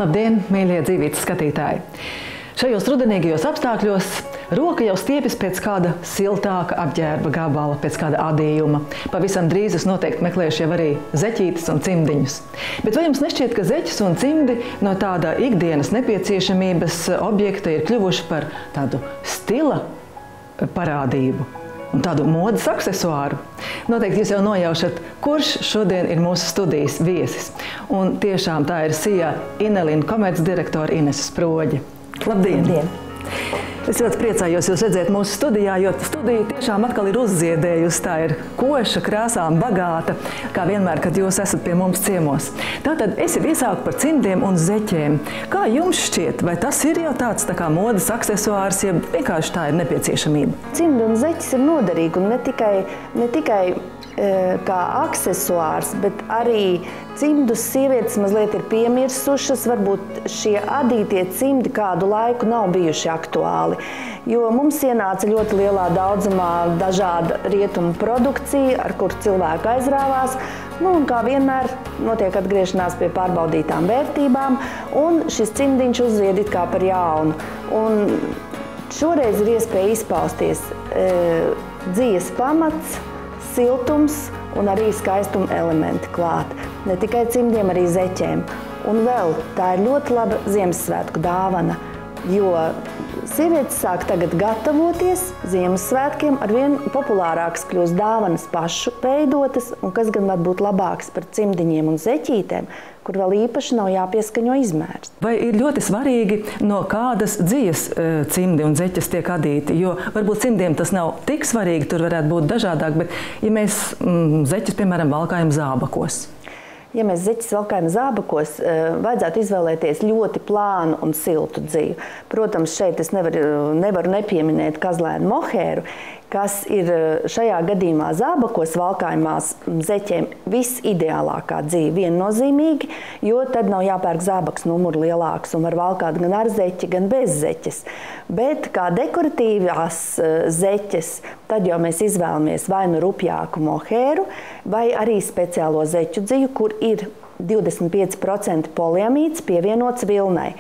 Labdien, mīļie dzīvības skatītāji! Šajos rudenīgajos apstākļos roka jau stiepjas pēc kāda siltāka apģērba gabala, pēc kāda adījuma. Pavisam drīz es noteikti meklēšu jau arī zeķītes un cimdiņus. Bet vai jums nešķiet, ka zeķis un cimdi no tāda ikdienas nepieciešamības objekta ir kļuvuši par tādu stila parādību un tādu modes aksesuāru? Noteikti jūs jau nojaušat, kurš šodien ir mūsu studijas viesis. Un tiešām tā ir SIA Inelin komercdirektora Inese Sproģe. Labdien! Labdien! Es ļoti priecājos jūs redzēt mūsu studijā, jo studija tiešām atkal ir uzziedējusi. Tā ir koša, krāsām bagāta, kā vienmēr, kad jūs esat pie mums ciemos. Tātad es jau iesāku par cimdiem un zeķiem. Kā jums šķiet, vai tas ir jau tāds tā kā modes aksesuārs, ja vienkārši tā ir nepieciešamība? Cimdi un zeķis ir noderīgi un ne tikai kā aksesuārs, bet arī cimdus sievietes mazliet ir piemirsušas. Varbūt šie adītie cimdi kādu laiku nav bijuši aktuāli, jo mums ienāca ļoti lielā daudzumā dažāda rietumu produkcija, ar kuru cilvēku aizrāvās. Un kā vienmēr notiek atgriešanās pie pārbaudītām vērtībām, un šis cimdiņš uzzied it kā par jaunu. Un šoreiz ir iespēja izpausties dzīves pamats, siltums un arī skaistuma elementi klāt. Ne tikai cimdiem, arī zeķiem. Un vēl tā ir ļoti laba Ziemassvētku dāvana, jo sievietes sāk tagad gatavoties Ziemassvētkiem, arvien populārākas kļūst dāvanas pašu veidotas, un kas gan var būt labāks par cimdiņiem un zeķītēm, kur vēl īpaši nav jāpieskaņo izmērs. Vai ir ļoti svarīgi, no kādas dzijas cimdi un zeķes tiek adīti? Jo varbūt cimdiem tas nav tik svarīgi, tur varētu būt dažādāk, bet ja mēs zeķes, piemēram, valkājam zābakos. Ja mēs zeķes valkājam zābakos, vajadzētu izvēlēties ļoti plānu un siltu dziju. Protams, šeit es nevaru nepieminēt kazlēnu mohēru, kas ir šajā gadījumā zābakos valkājumās zeķiem visideālākā dzīve, viennozīmīgi, jo tad nav jāpērk zābaks numuru lielāks un var valkāt gan ar zeķi, gan bez zeķes. Bet kā dekoratīvās zeķes, tad jau mēs izvēlamies vai nu rupjāku mohēru, vai arī speciālo zeķu dziju, kur ir 25% poliamīds pievienots vilnai.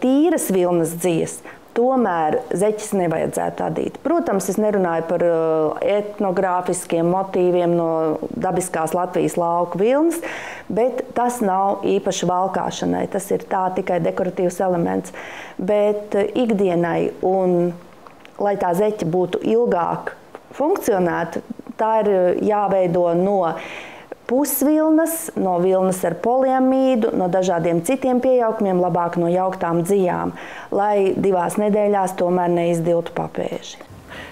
Tīras vilnas dzijas tomēr zeķis nevajadzētu adīt. Protams, es nerunāju par etnogrāfiskiem motīviem no dabiskās Latvijas lauku vilnas, bet tas nav īpaši valkāšanai. Tas ir tā tikai dekoratīvs elements. Bet ikdienai un, lai tā zeķe būtu ilgāk funkcionētu, tā ir jāveido no pusvilnas, no vilnas ar poliamīdu, no dažādiem citiem piejaukumiem, labāk no jauktām dzijām, lai 2 nedēļās tomēr neizdiltu papēži.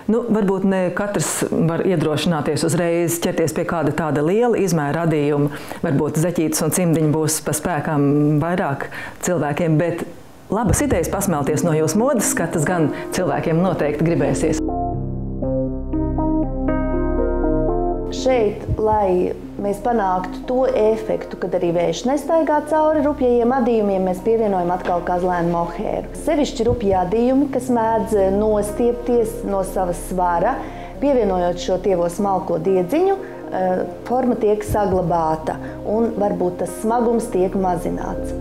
Nu, varbūt ne katrs var iedrošināties uzreiz ķerties pie kāda tāda liela izmēra adījuma. Varbūt zeķītes un cimdiņi būs pa spēkām vairāk cilvēkiem, bet labas idejas pasmelties no jūsu modes skatas gan cilvēkiem noteikti gribēsies. Šeit, lai mēs panāktu to efektu, kad arī vējš nestaigā cauri rupjajiem adījumiem, mēs pievienojam atkal kazlēnu mohēru. Sevišķi rupji adījumi, kas mēdz nostiepties no sava svara, pievienojot šo tievo smalko diedziņu, forma tiek saglabāta un varbūt tas smagums tiek mazināts.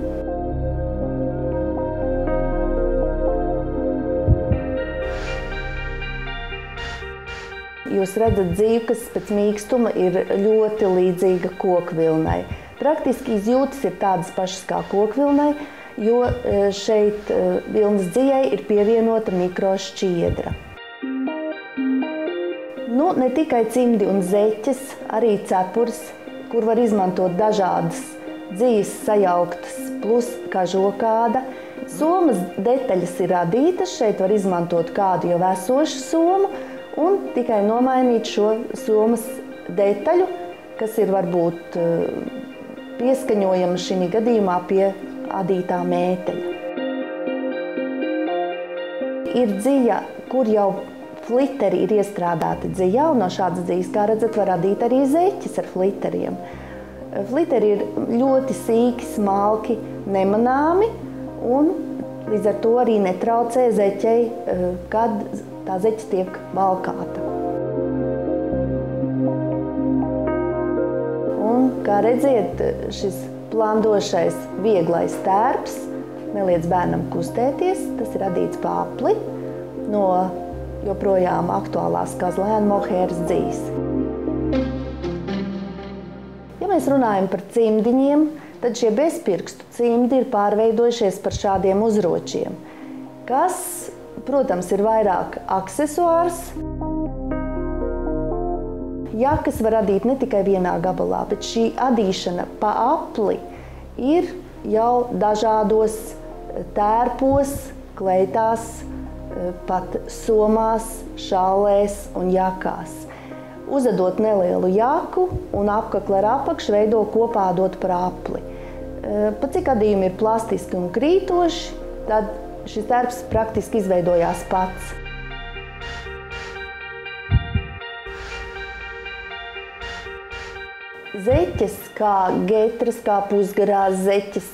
Jūs redzat dzīvi, kas pēc mīkstuma ir ļoti līdzīga kokvilnai. Praktiski izjūtas ir tādas pašas kā kokvilnai, jo šeit vilnas dzijai ir pievienota mikrošķiedra. Nu, ne tikai cimdi un zeķes, arī cepurs, kur var izmantot dažādas dzijas sajauktas, plus kažokāda. Somas detaļas ir radītas, šeit var izmantot kādu jau esošu somu, un tikai nomainīt šo somas detaļu, kas ir varbūt pieskaņojama šī gadījumā pie adītā mēteļa. Ir dzija, kur jau fliteri ir iestrādāti dzijā, un no šādas dzijas, kā redzat, var adīt arī zeķis ar fliteriem. Fliteri ir ļoti sīki, smalki, nemanāmi, un līdz ar to arī netraucē zeķei, kad tā zeķe tiek valkāta. Un, kā redziet, šis plandošais vieglais tērps neliedz bērnam kustēties, tas ir adīts pa apli no joprojām aktuālās kazlēna mohēras dzīs. Ja mēs runājam par cimdiņiem, tad šie bezpirkstu cimdi ir pārveidojušies par šādiem uzročiem, kas, protams, ir vairāk aksesuārs. Jakas var adīt ne tikai vienā gabalā, bet šī adīšana pa apli ir jau dažādos tērpos, kleitās, pat somās, šallēs un jakās. Uzadot nelielu jaku un apkakli ar apakšu veido kopā adot par apli. Pat cik adījumi ir plastiski un krītoši, tad šis tērps praktiski izveidojās pats. Zeķes, kā getras, kā pusgarās zeķes,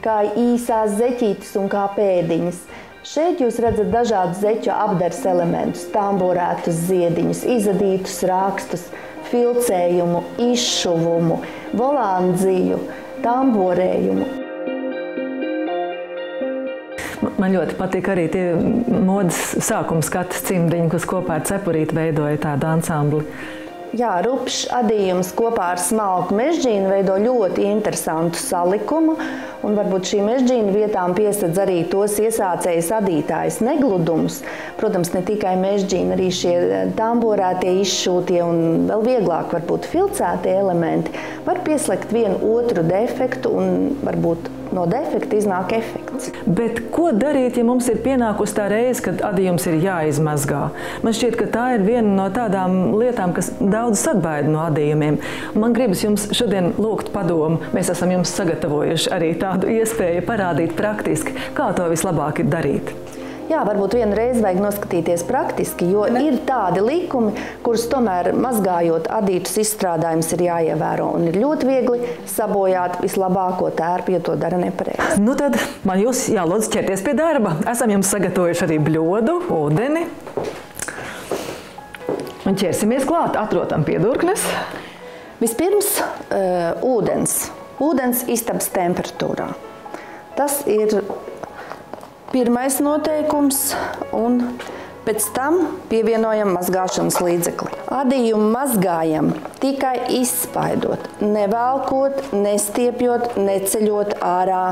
kā īsās zeķītes un kā pēdiņas. Šeit jūs redzat dažādus zeķu apdars elementus, tamborētus ziediņus, izadītus rakstus, filcējumu, izšuvumu, volandziju, tamborējumu. Man ļoti patīk arī tie modes sākuma skatas cimdiņi, kas kopā ar cepurīti veidoja tādu ansambli. Jā, rupšs adījums kopā ar smalku mežģīnu veido ļoti interesantu salikumu, un varbūt šī mežģīna vietām piesedz arī tos iesācējas adītājus negludumus. Protams, ne tikai mežģīna, arī šie tamborētie, izšūtie un vēl vieglāk varbūt filcētie elementi var pieslēgt vienu otru defektu un varbūt no defekta iznāk efekts. Bet ko darīt, ja mums ir pienākusi tā reize, kad adījums ir jāizmazgā? Man šķiet, ka tā ir viena no tādām lietām, kas daudz atbaida no adījumiem. Man gribas jums šodien lūgt padomu. Mēs esam jums sagatavojuši arī tādu iespēju parādīt praktiski, kā to vislabāk ir darīt. Jā, varbūt vienreiz vajag noskatīties praktiski, jo ir tādi likumi, kurus tomēr mazgājot adītus izstrādājumus ir jāievēro. Un ir ļoti viegli sabojāt vislabāko tērpu, ja to dara nepareizi. Nu tad man jūs jālūdz ķerties pie darba. Esam jums sagatavojuši arī bļodu, ūdeni. Un ķersimies klāt, atrotam piedurknes. Vispirms ūdens. Ūdens istabas temperatūrā. Tas ir pirmais noteikums, un pēc tam pievienojam mazgāšanas līdzekli. Adījumu mazgājam tikai izspaidot, nevelkot, nestiepjot, neceļot ārā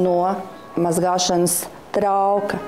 no mazgāšanas trauka.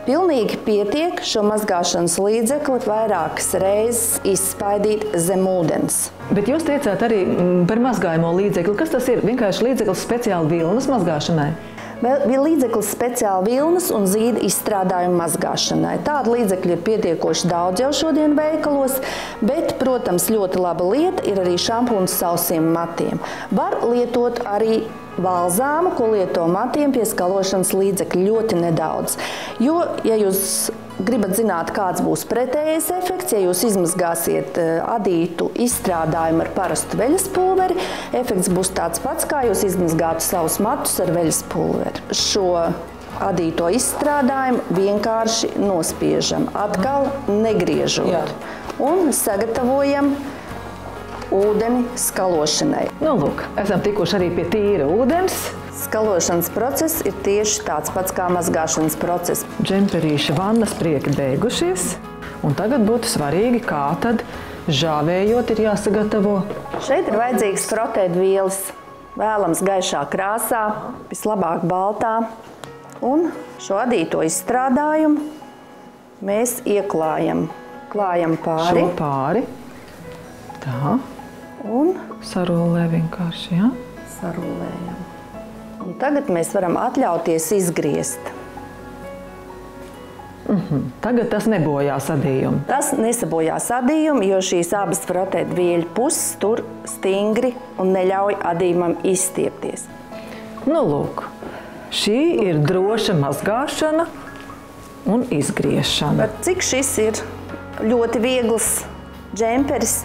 Pilnīgi pietiek šo mazgāšanas līdzekli vairākas reizes izspaidīt zem ūdens. Bet jūs teicāt arī par mazgājamo līdzekli. Kas tas ir? Vienkārši līdzeklis speciāli vilnas mazgāšanai? Vēl līdzeklis speciāli vilnas un zīda izstrādājumu mazgāšanai. Tādu līdzekļu ir pietiekoši daudz jau šodien veikalos, bet, protams, ļoti laba lieta ir arī šampūns sausiem matiem. Var lietot arī balzāmu, ko lieto matiem pie skalošanas līdzekļu ļoti nedaudz. Jo, ja jūs gribat zināt, kāds būs pretējais efekts, ja jūs izmazgāsiet adītu izstrādājumu ar parastu veļas pulveri, efekts būs tāds pats, kā jūs izmazgātu savus matus ar veļas pulveri. Šo adīto izstrādājumu vienkārši nospiežam, atkal negriežot. Jā. Un sagatavojam ūdeni skalošanai. Nu, lūk, esam tikuši arī pie tīra ūdens. Skalošanas process ir tieši tāds pats kā mazgāšanas process. Džemperīša vannas prieki beigušies, un tagad būtu svarīgi, kā tad žāvējot ir jāsagatavo. Šeit ir vajadzīgs frotēt vielas, vēlams gaišā krāsā, vislabāk baltā, un šo adīto izstrādājumu mēs ieklājam. Klājam pāri. Šo pāri. Tā. Un sarūlē vienkārši, jā? Sarūlējam. Un tagad mēs varam atļauties izgriezt. Tagad tas nebojās adījumu. Tas nesabojās adījumu, jo šīs abas frotēt vieļu puses tur stingri un neļauj adījumam izstiepties. Nu, lūk, šī ir droša mazgāšana un izgriešana. Bet cik šis ir ļoti viegls džemperis,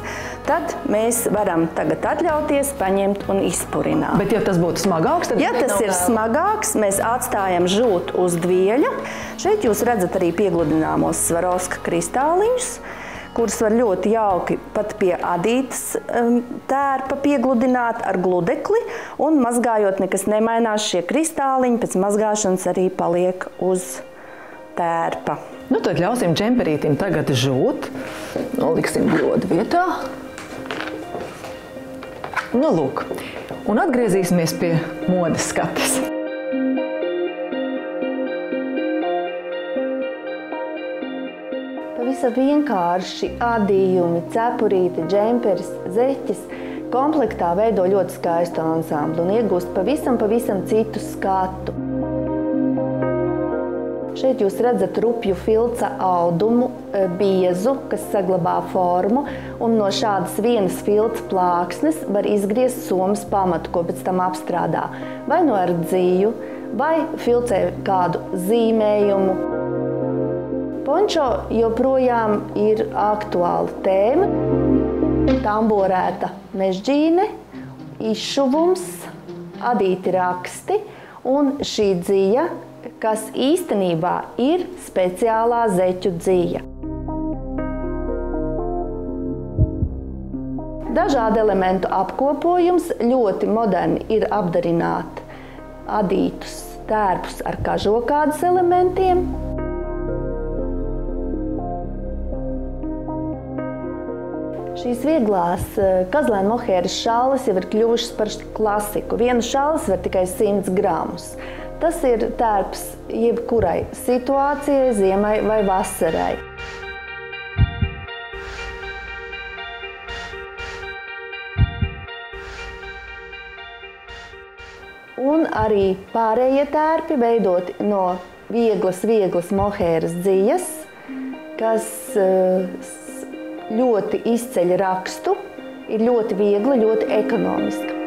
tad mēs varam tagad atļauties paņemt un izpurināt. Bet ja tas būtu smagāks, tad... Ja tas ir smagāks, mēs atstājam žūt uz dvieļa. Šeit jūs redzat arī piegludināmos Svarovska kristāliņus, kuras var ļoti jauki pat pie adītas tērpa piegludināt ar gludekli, un mazgājot nekas nemainās, šie kristāliņi pēc mazgāšanas arī paliek uz tērpa. Nu, tad ļausim džemperītim tagad žūt. Noliksim bļodu vietā. Nu, lūk. Un atgriezīsimies pie modes skates. Pavisam vienkārši adījumi, cepurīte, džemperis, zeķis komplektā veido ļoti skaistu ansamblu un iegūst pavisam citu skatu. Šeit jūs redzat rupju filca audumu, biezu, kas saglabā formu, un no šādas vienas filca plāksnes var izgriezt somas pamatu, ko pēc tam apstrādā. Vai no ar dzīju, vai filcē kādu zīmējumu. Pončo joprojām ir aktuāla tēma. Tamborēta mežģīne, izšuvums, adīti raksti un šī dzija, kas īstenībā ir speciālā zeķu dzija. Dažādu elementu apkopojums ļoti moderni ir apdarināt adītus tērpus ar kažokādas elementiem. Šīs vieglās kazlēnu mohēras šalles jau ir kļuvušas par klasiku. Viena šalles var tikai 100 gramus. Tas ir tērps jebkurai situācijai, ziemai vai vasarai. Un arī pārējie tērpi veidoti no vieglas mohēras dzijas, kas ļoti izceļ rakstu, ir ļoti viegla, ļoti ekonomiska.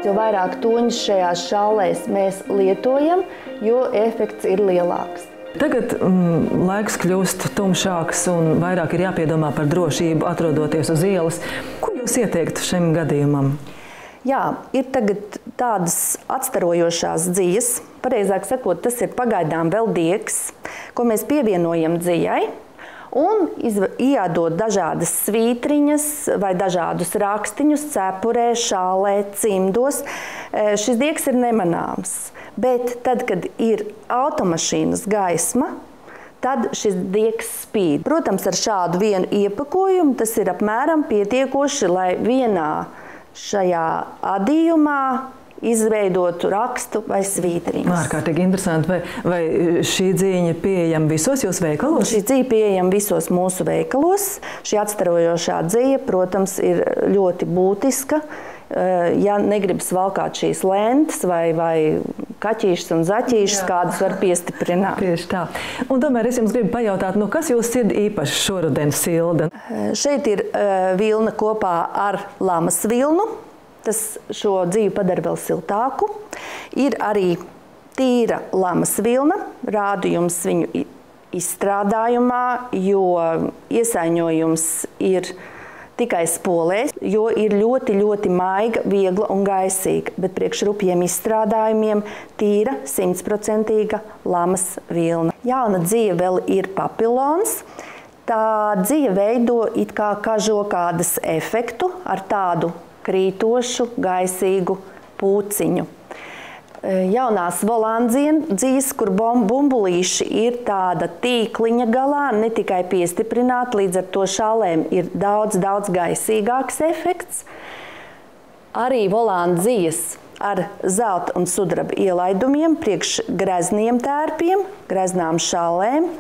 Jo vairāk toņus šajās šallēs mēs lietojam, jo efekts ir lielāks. Tagad laiks kļūst tumšāks un vairāk ir jāpiedomā par drošību, atrodoties uz ielas. Ko jūs ieteiktu šim gadījumam? Jā, ir tagad tādas atstarojošās dzijas. Pareizāk sakot, tas ir pagaidām vēl diegs, ko mēs pievienojam dzijai. Un iedot dažādas svītriņas vai dažādus rakstiņus cepurē, šālē, cimdos. Šis diegs ir nemanāms, bet tad, kad ir automašīnas gaisma, tad šis diegs spīd. Protams, ar šādu vienu iepakojumu tas ir apmēram pietiekoši, lai vienā šajā adījumā izveidotu rakstu vai svītriņus. Ārkārtīgi interesanti. Vai šī dzīņa pieejama visos jūsu veikalos? Šī dzīņa pieejama visos mūsu veikalos. Šī atstarojošā dzīņa, protams, ir ļoti būtiska. Ja negribas valkāt šīs lentes vai kaķīšas un zaķīšas, kādas var piestiprināt. Tieši tā. Un tomēr es jums gribu pajautāt, kas jūs sirdi īpaši šoruden silda? Šeit ir vilna kopā ar lamas vilnu. Tas šo dzīvi padara vēl siltāku. Ir arī tīra lamas vilna, rādu jums viņu izstrādājumā, jo iesaiņojums ir tikai spolēs, jo ir ļoti maiga, viegla un gaisīga, bet priekš rupjiem izstrādājumiem tīra 100% lamas vilna. Jauna dzīve vēl ir papilons. Tā dzīve veido it kā kažokādas efektu ar tādu krītošu, gaisīgu pūciņu. Jaunās volandzijas, kur bumbulīši ir tāda tīkliņa galā, ne tikai piestiprināta, līdz ar to šallēm ir daudz gaisīgāks efekts. Arī volandzijas ar zelta un sudraba ielaidumiem priekš grezniem tērpiem, greznām šallēm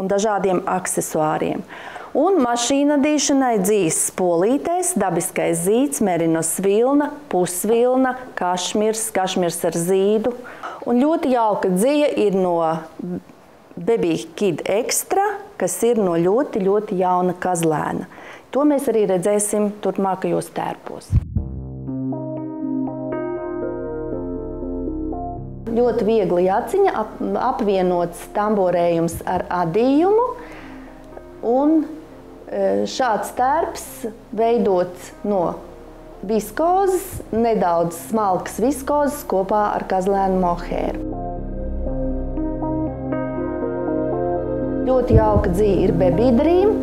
un dažādiem aksesuāriem. Un mašīnadīšanai dzīs spolītēs, dabiskais zīds, merinos vilna, pusvilna, kašmirs ar zīdu. Un ļoti jauka dzija ir no Baby Kid Extra, kas ir no ļoti jauna kazlēna. To mēs arī redzēsim turpmākajos tērpos. Ļoti viegli jāciņa, apvienots tamborējums ar adījumu. Un šāds tērps veidots no viskozes, nedaudz smalkas viskozes kopā ar kazlēnu mohēru. Ļoti jauka dzija ir Baby Dream,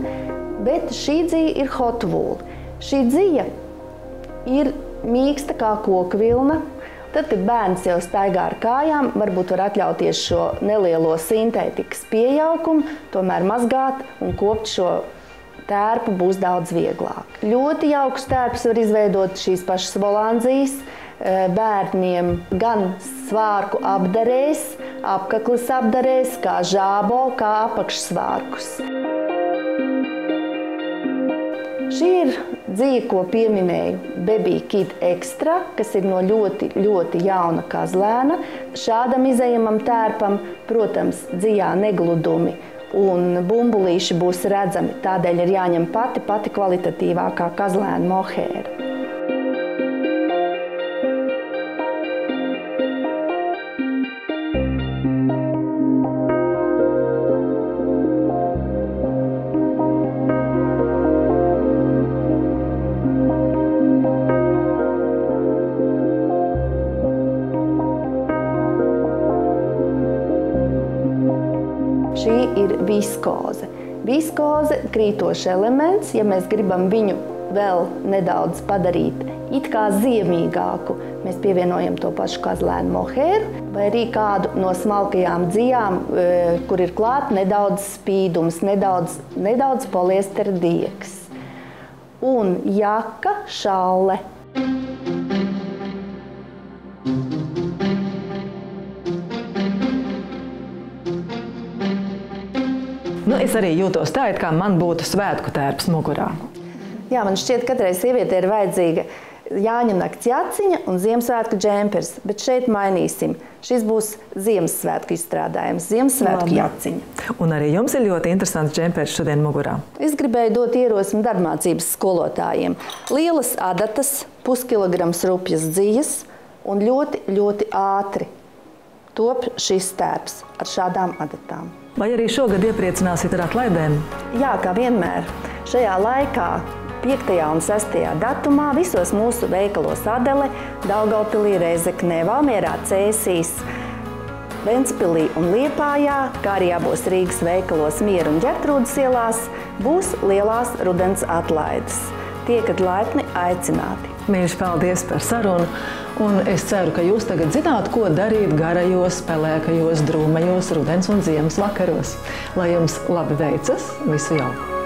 bet šī dzija ir Hot Wool. Šī dzija ir mīksta kā koka vilna. Tad, kad bērns jau staigā ar kājām, varbūt var atļauties šo nelielo sintētikas pieaugumu, tomēr mazgāt un kopt šo tērpu būs daudz vieglāk. Ļoti jaukus tērpus var izveidot šīs pašas volandzijas bērniem gan svārku apdarēs, apkakles apdarēs, kā žābo, kā apakšsvārkus. Šī ir dzija, ko pieminēju, Baby Kid Extra, kas ir no ļoti, ļoti jauna kazlēna. Šādam izejamam tērpam, protams, dzijā negludumi un bumbulīši būs redzami, tādēļ ir jāņem pati kvalitatīvākā kazlēna mohēra. Šī ir viskoze. Viskoze – krītošs elements. Ja mēs gribam viņu vēl nedaudz padarīt it kā ziemīgāku, mēs pievienojam to pašu kazlēnu mohēru vai arī kādu no smalkajām dzijām, kur ir klāt nedaudz spīdums, nedaudz poliestera diegs. Un jaka, šalle. Es arī jūtos tā, it kā man būtu svētku tērps mugurā. Jā, man šķiet, ka katrai sievietei ir vajadzīga Jāņanakts jaciņa un Ziemassvētku džempers, bet šeit mainīsim. Šis būs Ziemassvētku izstrādājums, Ziemassvētku jaciņa. Un arī jums ir ļoti interesants džempers šodien mugurā. Es gribēju dot ierosmi darbmācības skolotājiem. Lielas adatas, puskilograms rupjas dzijas un ļoti, ļoti ātri top šis tērps ar šādām adatām. Vai arī šogad iepriecināsiet ar atlaidēm? Jā, kā vienmēr. Šajā laikā 5. un 6. datumā visos mūsu veikalos Adele, Daugavpilī, Rēzeknē, Valmierā, Cēsīs, Ventspilī un Liepājā, kā arī abos Rīgas veikalos Mieru un Ģertrūdes ielās, būs lielās rudens atlaides. Tiekat laipni aicināti. Mīļš, paldies par sarunu, un es ceru, ka jūs tagad zināt, ko darīt garajos, pelēkajos, drūmajos rudens un ziemas vakaros. Lai jums labi veicas, visu jauku!